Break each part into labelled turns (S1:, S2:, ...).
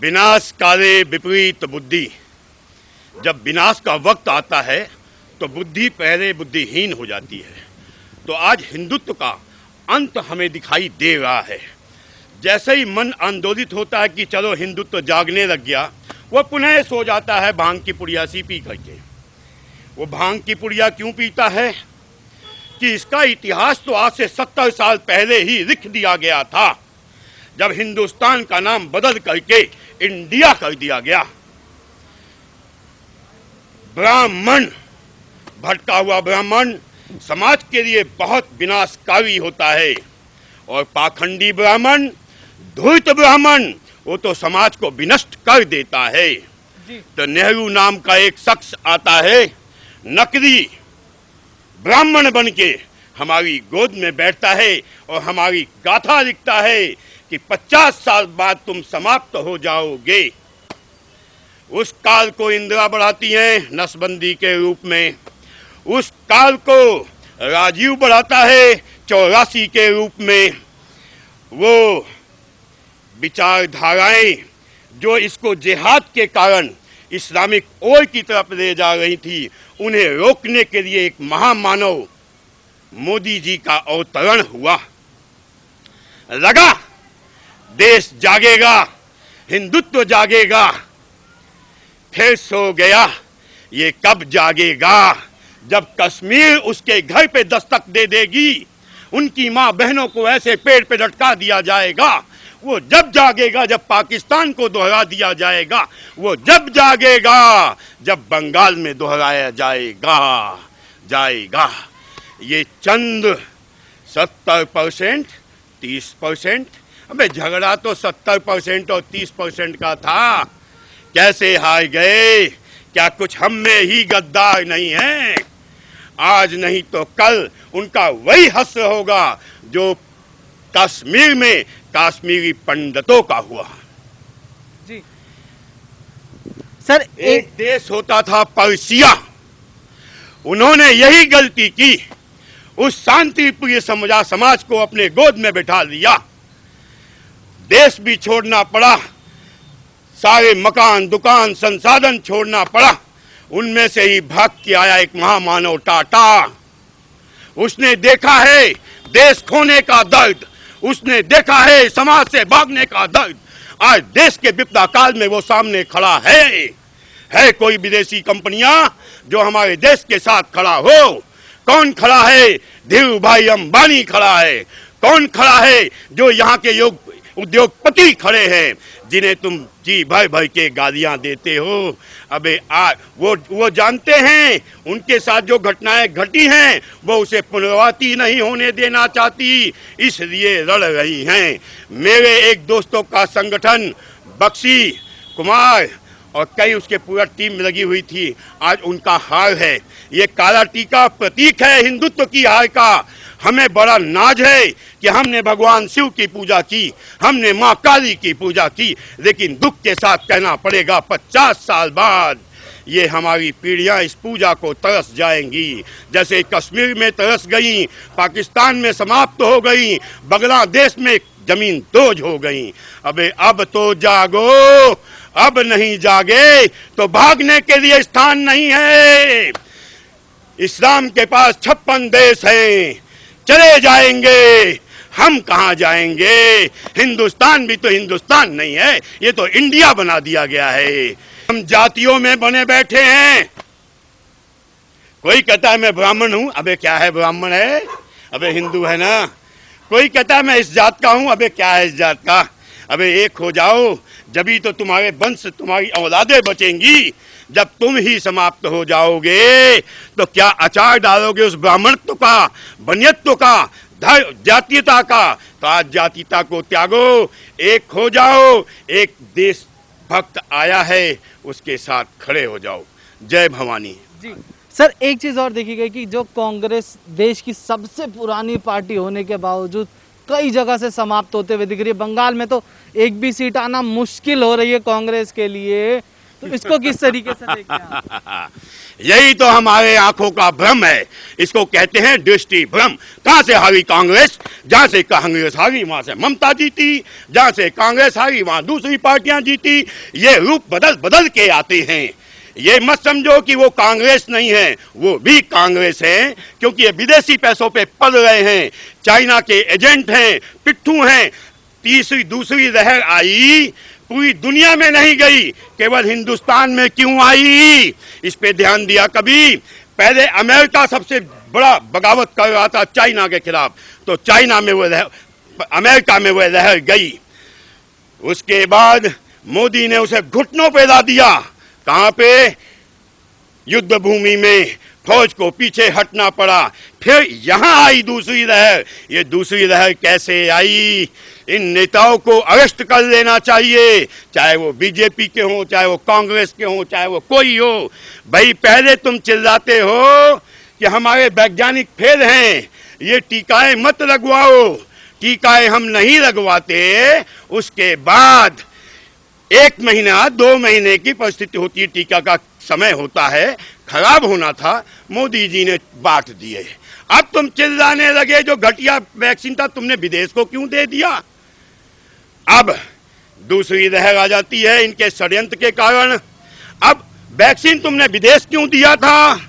S1: विनाश काले विपरीत बुद्धि। जब विनाश का वक्त आता है तो बुद्धि पहले बुद्धिहीन हो जाती है। तो आज हिंदुत्व का अंत हमें दिखाई दे रहा है। जैसे ही मन आंदोलित होता है कि चलो हिंदुत्व जागने लग गया, वो पुनः सो जाता है भांग की पुड़िया सी पी करके। वो भांग की पुड़िया क्यों पीता है कि इसका इतिहास तो आज से 70 साल पहले ही लिख दिया गया था, जब हिंदुस्तान का नाम बदल करके इंडिया कर दिया गया। ब्राह्मण, भटका हुआ ब्राह्मण समाज के लिए बहुत विनाशकारी होता है, और पाखंडी ब्राह्मण, धूर्त ब्राह्मण, वो तो समाज को विनष्ट कर देता है। तो नेहरू नाम का एक शख्स आता है, नकली ब्राह्मण बन के हमारी गोद में बैठता है और हमारी गाथा लिखता है कि 50 साल बाद तुम समाप्त हो जाओगे। उस काल को इंदिरा बढ़ाती हैं नसबंदी के रूप में, उस काल को राजीव बढ़ाता है 84 के रूप में। वो विचारधाराएं जो इसको जिहाद के कारण इस्लामिक ओर की तरफ ले जा रही थी, उन्हें रोकने के लिए एक महामानव मोदी जी का अवतरण हुआ। लगा देश जागेगा, हिंदुत्व जागेगा, फिर सो गया। ये कब जागेगा? जब कश्मीर उसके घर पे दस्तक दे देगी, उनकी माँ बहनों को ऐसे पेड़ पे लटका दिया जाएगा। वो जब जागेगा जब पाकिस्तान को दोहरा दिया जाएगा। वो जब जागेगा जब बंगाल में दोहराया जाएगा। ये चंद 70%, 30%, अबे झगड़ा तो 70% और 30% का था। कैसे हार गए? क्या कुछ हम में ही गद्दार नहीं है? आज नहीं तो कल उनका वही हश्र होगा जो कश्मीर में कश्मीरी पंडितों का हुआ।
S2: जी सर,
S1: एक देश होता था पर्सिया, उन्होंने यही गलती की। उस शांतिप्रिय समाज को अपने गोद में बैठा लिया। देश भी छोड़ना पड़ा, सारे मकान, दुकान, संसाधन छोड़ना पड़ा। उनमें से ही भाग के आया एक महामानव टाटा। उसने देखा है देश खोने का दर्द, उसने देखा है समाज से भागने का दर्द। आज देश के विपदा काल में वो सामने खड़ा है कोई विदेशी कंपनियां जो हमारे देश के साथ खड़ा हो? कौन खड़ा है? धीरू भाई अंबानी खड़ा है। कौन खड़ा है? जो यहाँ के उद्योगपति खड़े हैं, जिन्हें तुम जी भर भर के गालियां देते हो। अबे वो जानते हैं उनके साथ जो घटनाएं घटी हैं वो उसे पुनरावृत्ति नहीं होने देना चाहती, इसलिए लड़ रही हैं। मेरे एक दोस्तों का संगठन बक्सी कुमार और कई उसके पूरा टीम लगी हुई थी। आज उनका हार है। ये काला टीका प्रतीक है हिंदुत्व की हार का। हमें बड़ा नाज है कि हमने भगवान शिव की पूजा की, हमने माँ काली की पूजा की, लेकिन दुख के साथ कहना पड़ेगा 50 साल बाद ये हमारी पीढ़ियां इस पूजा को तरस जाएंगी। जैसे कश्मीर में तरस गई, पाकिस्तान में समाप्त हो गई, बांग्लादेश में जमीन दोज हो गई। अबे अब तो जागो, अब नहीं जागे तो भागने के लिए स्थान नहीं है। इस्लाम के पास 56 देश हैं, चले जाएंगे, हम कहाँ जाएंगे? हिंदुस्तान भी तो हिंदुस्तान नहीं है, ये तो इंडिया बना दिया गया है। हम जातियों में बने बैठे हैं। कोई कहता है मैं ब्राह्मण हूँ, अबे क्या है ब्राह्मण है? अबे हिंदू है ना। कोई कहता है मैं इस जात का हूँ, अबे क्या है इस जात का? अबे एक हो जाओ, जभी तो तुम्हारे वंश, तुम्हारी औलादें बचेंगी। जब तुम ही समाप्त हो जाओगे तो क्या अचार डालोगे उस ब्राह्मणत्व का, बनियत्व का, जातीयता का? तो आज जातीयता को त्यागो, एक हो जाओ। एक देश भक्त आया है, उसके साथ खड़े हो जाओ। जय भवानी।
S2: जी सर, एक चीज और देखी गई कि जो कांग्रेस देश की सबसे पुरानी पार्टी होने के बावजूद कई जगह से समाप्त होते हुए दिख रही है। बंगाल में तो एक भी सीट आना मुश्किल हो रही है कांग्रेस के लिए। तो इसको किस तरीके से देखते हैं आप?
S1: यही तो हमारे आंखों का भ्रम है, इसको कहते हैं दृष्टि भ्रम। कहां से हारी कांग्रेस? जहां से कांग्रेस हारी वहां से ममता जीती, जहां से कांग्रेस हारी वहां दूसरी पार्टियां जीती। ये रूप बदल बदल के आते हैं। ये मत समझो कि वो कांग्रेस नहीं है, वो भी कांग्रेस है, क्योंकि ये विदेशी पैसों पे पल रहे हैं, चाइना के एजेंट हैं, पिट्ठू हैं। तीसरी दूसरी लहर आई, पूरी दुनिया में नहीं गई, केवल हिंदुस्तान में क्यों आई? इस पे ध्यान दिया कभी? पहले अमेरिका सबसे बड़ा बगावत कर रहा था चाइना के खिलाफ, तो चाइना में वो लहर, अमेरिका में वो लहर गई। उसके बाद मोदी ने उसे घुटनों पे ला दिया। कहां पे? युद्ध भूमि में फौज को पीछे हटना पड़ा। फिर यहां आई दूसरी लहर। ये दूसरी लहर कैसे आई? इन नेताओं को अरेस्ट कर लेना चाहिए, चाहे वो बीजेपी के हों, चाहे वो कांग्रेस के हों, चाहे वो कोई हो। भाई पहले तुम चिल्लाते हो कि हमारे वैज्ञानिक फेल हैं, ये टीकाएं मत लगवाओ, टीकाएं हम नहीं लगवाते। उसके बाद 1 महीना 2 महीने की परिस्थिति होती है, टीका का समय होता है, खराब होना था, मोदी जी ने बांट दिए। अब तुम चिल्लाने लगे जो घटिया वैक्सीन था तुमने विदेश को क्यों दे दिया? अब दूसरी लहर आ जाती है इनके षड्यंत्र के कारण। अब वैक्सीन तुमने विदेश क्यों दिया था?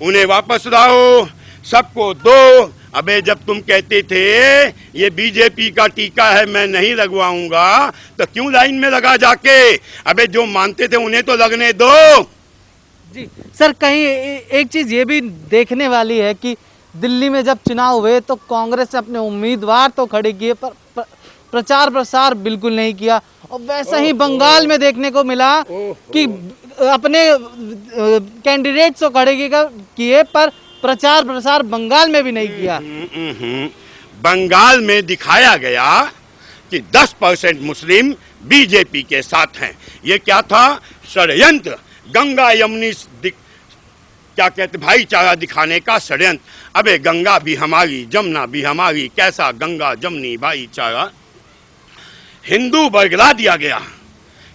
S1: उन्हें वापस लाओ, सबको दो। अबे जब तुम कहते थे ये बीजेपी का टीका है मैं नहीं लगवाऊंगा, तो क्यों लाइन में लगा जाके? अबे जो मानते थे उन्हें तो लगने दो।
S2: जी सर, कहीं एक चीज ये भी देखने वाली है कि दिल्ली में जब चुनाव हुए तो कांग्रेस ने अपने उम्मीदवार तो खड़े किए, पर प्रचार प्रसार बिल्कुल नहीं किया। और वैसा ही बंगाल में देखने को मिला कि अपने कैंडिडेट्स तो खड़े किए, पर प्रचार प्रसार बंगाल में भी नहीं किया।
S1: बंगाल में दिखाया गया कि 10% मुस्लिम बीजेपी के साथ हैं। ये क्या था? षड्यंत्र, गंगा यमुनी क्या कहते भाईचारा दिखाने का षड्यंत्र। अबे गंगा भी हमारी, जमुना भी हमारी, कैसा गंगा जमुनी भाईचारा? हिंदू बरगला दिया गया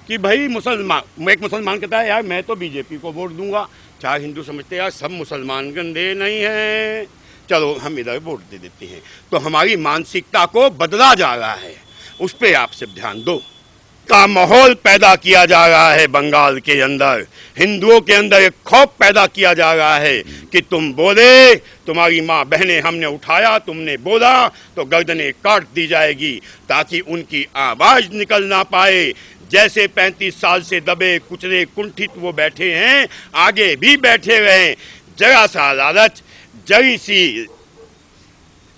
S1: कि भाई मुसलमान, एक मुसलमान कहता है यार मैं तो बीजेपी को वोट दूंगा। 4 हिंदू समझते हैं यार सब मुसलमान गंदे नहीं हैं, चलो हम इधर वोट दे देते हैं। तो हमारी मानसिकता को बदला जा रहा है, उस पर आप सब ध्यान दो। का माहौल पैदा किया जा रहा है बंगाल के अंदर, हिंदुओं के अंदर एक खौफ पैदा किया जा रहा है कि तुम बोले, तुम्हारी माँ बहनें हमने उठाया, तुमने बोला तो गर्दनें काट दी जाएगी, ताकि उनकी आवाज निकल ना पाए। जैसे 35 साल से दबे कुचले कुंठित वो बैठे हैं, आगे भी बैठे रहें। जरा सा लालच, जरी सी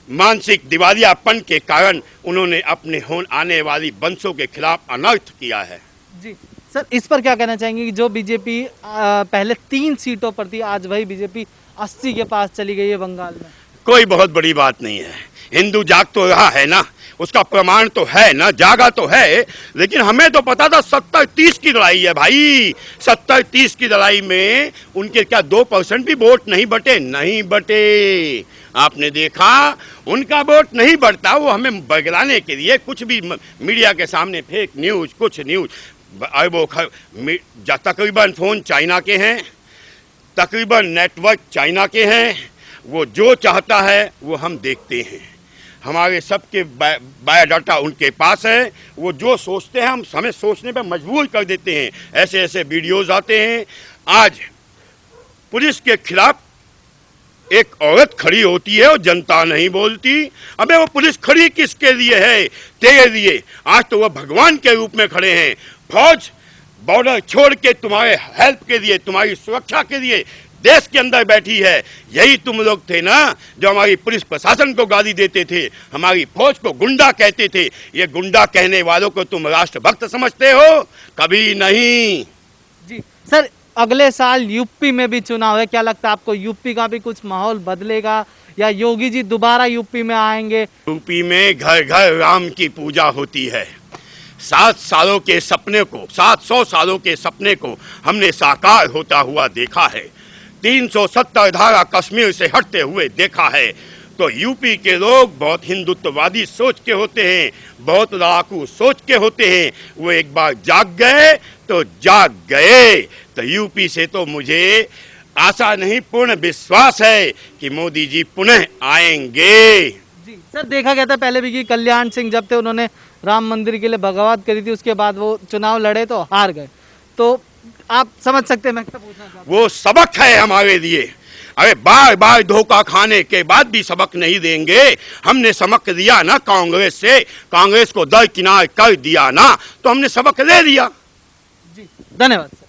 S1: मानसिक दिवालियापन के कारण उन्होंने अपने आने वाली वंशों के खिलाफ अनर्थ किया है।
S2: जी सर, इस पर क्या कहना चाहेंगे कि जो बीजेपी पहले 3 सीटों पर थी, आज वही बीजेपी 80 के पास चली गई है बंगाल में? कोई
S1: बहुत बड़ी बात नहीं है, हिंदू जाग तो रहा है ना, उसका प्रमाण तो है ना, जागा तो है। लेकिन हमें तो पता था 70-30 की लड़ाई है भाई, 70-30 की लड़ाई में उनके क्या 2% भी वोट नहीं बटे? नहीं बटे। आपने देखा उनका वोट नहीं बढ़ता, वो हमें बगलाने के लिए कुछ भी मीडिया के सामने फेक न्यूज, कुछ न्यूज। वो तकरीबन फोन चाइना के हैं, तकरीबन नेटवर्क चाइना के हैं, वो जो चाहता है वो हम देखते हैं। हमारे सबके बायोडाटा उनके पास है, वो जो सोचते हैं हम हमें सोचने पर मजबूर कर देते हैं। ऐसे ऐसे वीडियोज आते हैं। आज पुलिस के खिलाफ एक औरत खड़ी होती है और जनता नहीं बोलती। अबे वो पुलिस खड़ी किसके लिए है? तेरे लिए। आज तो वह भगवान के रूप में खड़े हैं। फौज बॉर्डर छोड़ के तुम्हारे हेल्प के लिए, तुम्हारी सुरक्षा के लिए देश के अंदर बैठी है। यही तुम लोग थे ना जो हमारी पुलिस प्रशासन को गाली देते थे, हमारी फौज को गुंडा कहते थे। ये गुंडा कहने वालों को तुम राष्ट्रभक्त समझते हो? कभी नहीं।
S2: जी सर, अगले साल यूपी में भी चुनाव है, क्या लगता है आपको यूपी का भी कुछ माहौल बदलेगा या योगी जी दोबारा यूपी में आएंगे?
S1: यूपी में घर घर राम की पूजा होती है। 700 सालों के सपने को हमने साकार होता हुआ देखा है। 370 धारा कश्मीर से हटते हुए देखा है। तो यूपी के लोग बहुत हिंदुत्ववादी सोच के होते हैं, बहुत लड़ाकू सोच के होते हैं। वो एक बार जाग गए तो जाग गए। तो यूपी से तो मुझे आशा नहीं, पूर्ण विश्वास है कि मोदी जी पुनः आएंगे।
S2: जी सर, देखा गया था पहले भी कि कल्याण सिंह जब थे उन्होंने राम मंदिर के लिए बगावत करी थी, उसके बाद वो चुनाव लड़े तो हार गए। तो आप समझ सकते हैं मैं क्या पूछना चाहता हूँ।
S1: वो सबक है हमारे लिए। अरे बार बार धोखा खाने के बाद भी सबक नहीं देंगे। हमने सबक लिया ना कांग्रेस से, कांग्रेस को दरकिनार कर दिया ना, तो हमने सबक ले लिया।
S2: जी धन्यवाद सर।